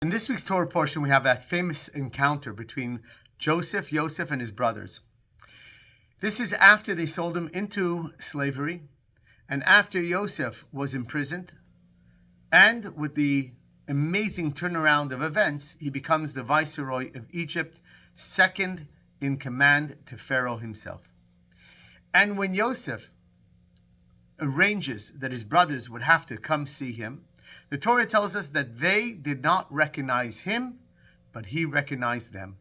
In this week's Torah portion, we have that famous encounter between Joseph, Yosef, and his brothers. This is after they sold him into slavery, and after Yosef was imprisoned, and with the amazing turnaround of events, he becomes the viceroy of Egypt, second in command to Pharaoh himself. And when Yosef arranges that his brothers would have to come see him, the Torah tells us that they did not recognize him, but he recognized them.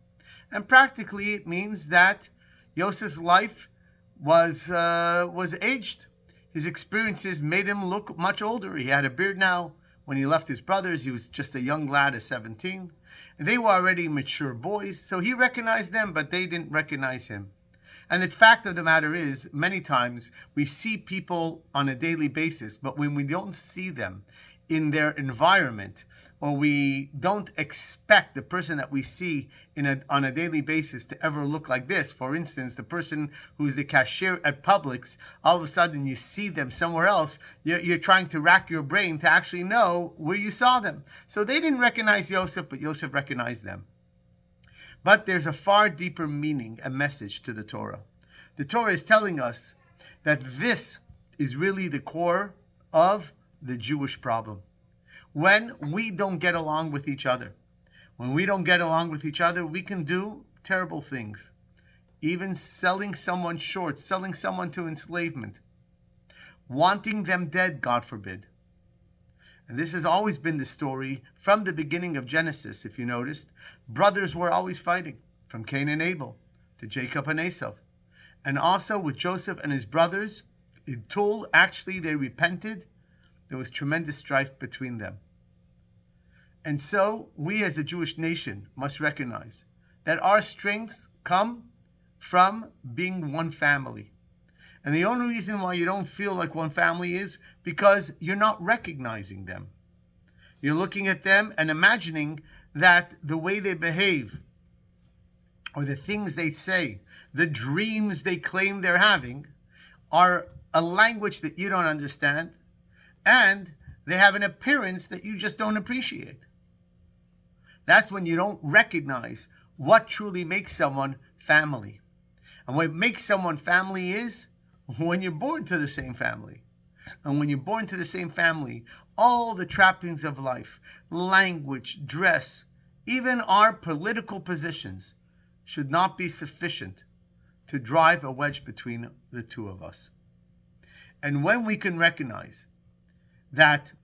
And practically it means that Yosef's life was aged. His experiences made him look much older. He had a beard now. When he left his brothers, he was just a young lad at 17. They were already mature boys, so he recognized them, but they didn't recognize him. And the fact of the matter is, many times we see people on a daily basis, but when we don't see them in their environment, or we don't expect the person that we see on a daily basis to ever look like this. For instance, the person who's the cashier at Publix, all of a sudden you see them somewhere else. You're trying to rack your brain to actually know where you saw them. So they didn't recognize Yosef, but Yosef recognized them. But there's a far deeper meaning, a message to the Torah. The Torah is telling us that this is really the core of the Jewish problem. When we don't get along with each other, we can do terrible things. Even selling someone short, selling someone to enslavement, wanting them dead, God forbid. And this has always been the story from the beginning of Genesis. If you noticed, brothers were always fighting, from Cain and Abel to Jacob and Esau. And also with Joseph and his brothers, until actually they repented, there was tremendous strife between them. And so we as a Jewish nation must recognize that our strengths come from being one family. And the only reason why you don't feel like one family is because you're not recognizing them. You're looking at them and imagining that the way they behave, or the things they say, the dreams they claim they're having, are a language that you don't understand, and they have an appearance that you just don't appreciate. That's when you don't recognize what truly makes someone family. And what makes someone family is when you're born to the same family. And when you're born to the same family, all the trappings of life, language, dress, even our political positions should not be sufficient to drive a wedge between the two of us. And when we can recognize that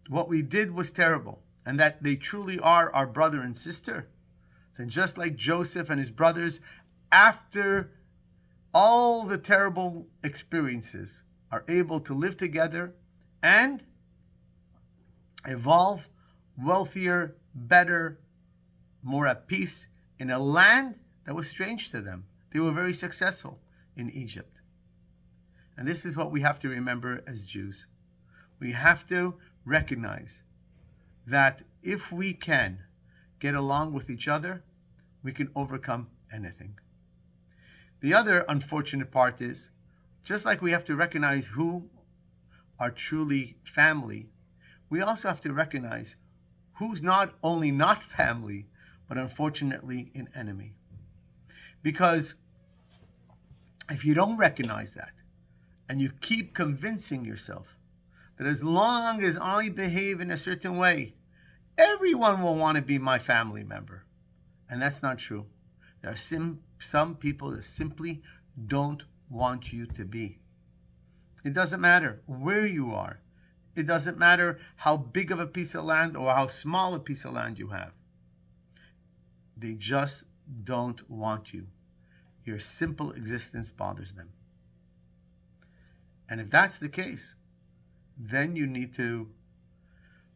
what we did was terrible and that they truly are our brother and sister, then just like Joseph and his brothers, after all the terrible experiences, are able to live together and evolve wealthier, better, more at peace in a land that was strange to them. They were very successful in Egypt. And this is what we have to remember as Jews. We have to recognize that if we can get along with each other, we can overcome anything. The other unfortunate part is, just like we have to recognize who are truly family, we also have to recognize who's not only not family, but unfortunately an enemy. Because if you don't recognize that, and you keep convincing yourself that as long as I behave in a certain way, everyone will want to be my family member. And that's not true. There are some people that simply don't want you to be. It doesn't matter where you are. It doesn't matter how big of a piece of land or how small a piece of land you have. They just don't want you. Your simple existence bothers them. And if that's the case, then you need to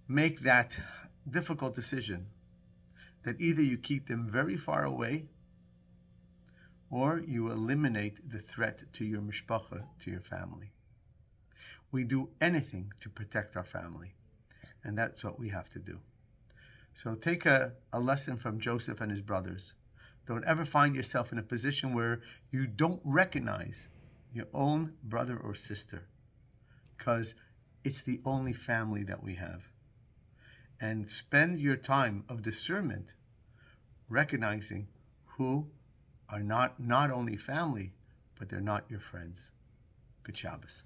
make that difficult decision that either you keep them very far away or you eliminate the threat to your mishpacha, to your family. We do anything to protect our family, and that's what we have to do. So take a lesson from Joseph and his brothers. Don't ever find yourself in a position where you don't recognize your own brother or sister, because it's the only family that we have. and spend your time of discernment recognizing who are not only family, but they're not your friends. Good Shabbos.